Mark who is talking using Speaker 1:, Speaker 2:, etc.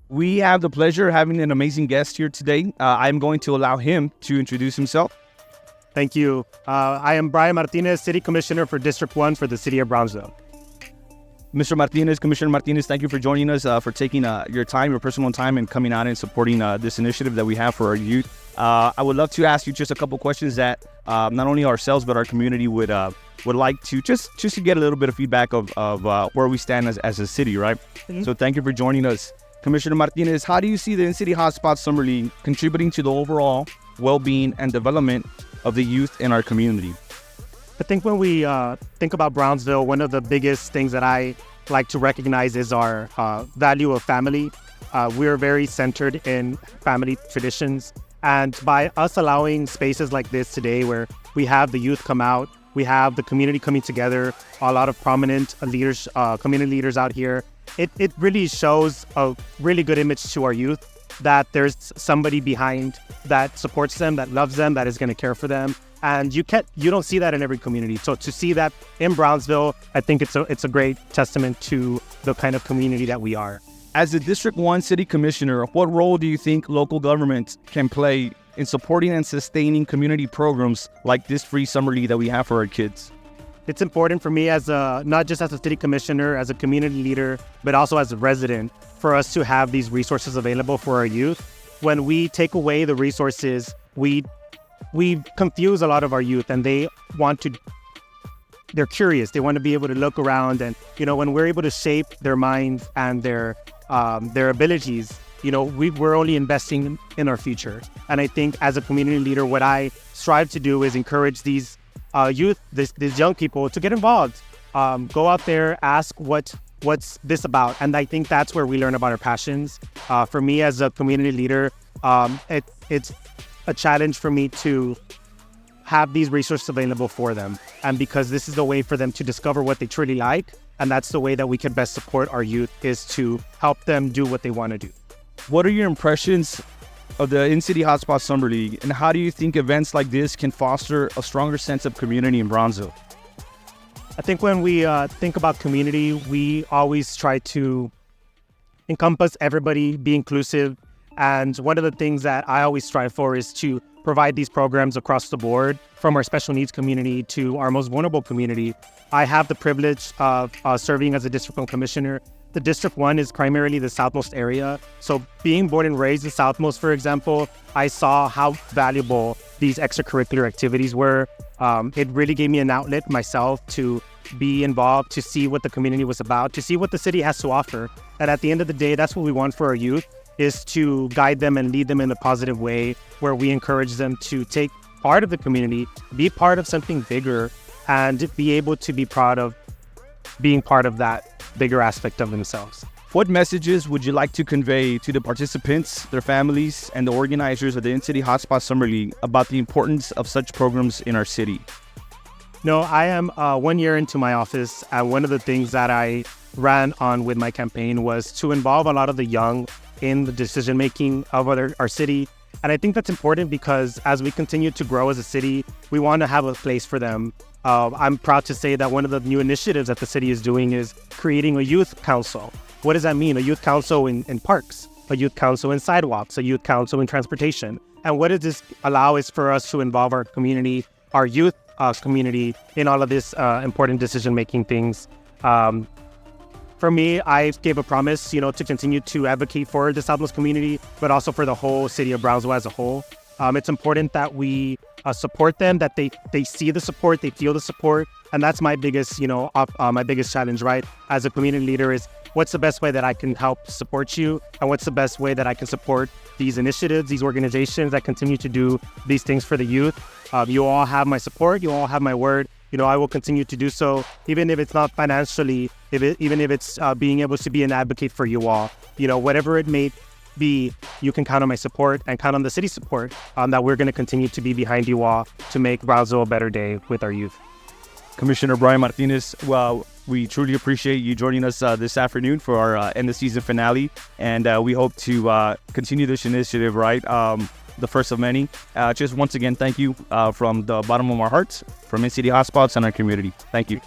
Speaker 1: We have the pleasure of having an amazing guest here today. I'm going to allow him to introduce himself.
Speaker 2: Thank you. I am Bryan Martinez, City Commissioner for District 1 for the City of Brownsville.
Speaker 1: Mr. Martinez, Commissioner Martinez, thank you for joining us, for taking your time, your personal time, and coming out and supporting this initiative that we have for our youth. I would love to ask you just a couple questions that not only ourselves but our community would like to just to get a little bit of feedback of where we stand as a city, right? Mm-hmm. So thank you for joining us. Commissioner Martinez, how do you see the InCity HotSpots Summer League contributing to the overall well-being and development of the youth in our community?
Speaker 2: I think when we think about Brownsville, one of the biggest things that I like to recognize is our value of family. We're very centered in family traditions. And by us allowing spaces like this today where we have the youth come out, we have the community coming together, a lot of prominent leaders, community leaders out here, it really shows a really good image to our youth that there's somebody behind that supports them, that loves them, that is going to care for them. And you don't see that in every community. So to see that in Brownsville, I think it's a great testament to the kind of community that we are.
Speaker 1: As the District 1 City Commissioner, what role do you think local government can play in supporting and sustaining community programs like this free summer league that we have for our kids?
Speaker 2: It's important for me as not just as a city commissioner, as a community leader, but also as a resident, for us to have these resources available for our youth. When we take away the resources, we confuse a lot of our youth, and they're curious. They want to be able to look around, and when we're able to shape their minds and their abilities, we're only investing in our future. And I think as a community leader, what I strive to do is encourage these youth, these young people, to get involved. Go out there, ask what's this about, and I think that's where we learn about our passions. For me as a community leader, it's a challenge for me to have these resources available for them, and because this is the way for them to discover what they truly like, and that's the way that we can best support our youth, is to help them do what they want to do.
Speaker 1: What are your impressions of the InCity HotSpots Summer League, and how do you think events like this can foster a stronger sense of community in Brownsville?
Speaker 2: I think when we think about community, we always try to encompass everybody, be inclusive. And one of the things that I always strive for is to provide these programs across the board, from our special needs community to our most vulnerable community. I have the privilege of serving as a District 1 Commissioner. The District 1 is primarily the southmost area. So being born and raised in Southmost, for example, I saw how valuable these extracurricular activities were. It really gave me an outlet myself to be involved, to see what the community was about, to see what the city has to offer. And at the end of the day, that's what we want for our youth, is to guide them and lead them in a positive way, where we encourage them to take part of the community, be part of something bigger, and be able to be proud of being part of that bigger aspect of themselves.
Speaker 1: What messages would you like to convey to the participants, their families, and the organizers of the InCity HotSpots Summer League about the importance of such programs in our city?
Speaker 2: No, I am 1 year into my office, and one of the things that I ran on with my campaign was to involve a lot of the young in the decision-making of our city. And I think that's important because as we continue to grow as a city, we want to have a place for them. I'm proud to say that one of the new initiatives that the city is doing is creating a youth council. What does that mean? A youth council in parks, a youth council in sidewalks, a youth council in transportation. And what does this allow is for us to involve our community, our youth community, in all of this important decision-making things. For me, I gave a promise, to continue to advocate for the Southmost community, but also for the whole city of Brownsville as a whole. It's important that we support them, that they see the support, they feel the support, and that's my biggest, my biggest challenge, right? As a community leader, is what's the best way that I can help support you, and what's the best way that I can support these initiatives, these organizations that continue to do these things for the youth. You all have my support, you all have my word. I will continue to do so, even if it's not financially, even if it's being able to be an advocate for you all. Whatever it may be, you can count on my support and count on the city's support, that we're going to continue to be behind you all to make Brownsville a better day with our youth.
Speaker 1: Commissioner Bryan Martinez, well, we truly appreciate you joining us this afternoon for our end of season finale, and we hope to continue this initiative, right? The first of many. Just once again, thank you from the bottom of our hearts, from InCity HotSpots and our community. Thank you.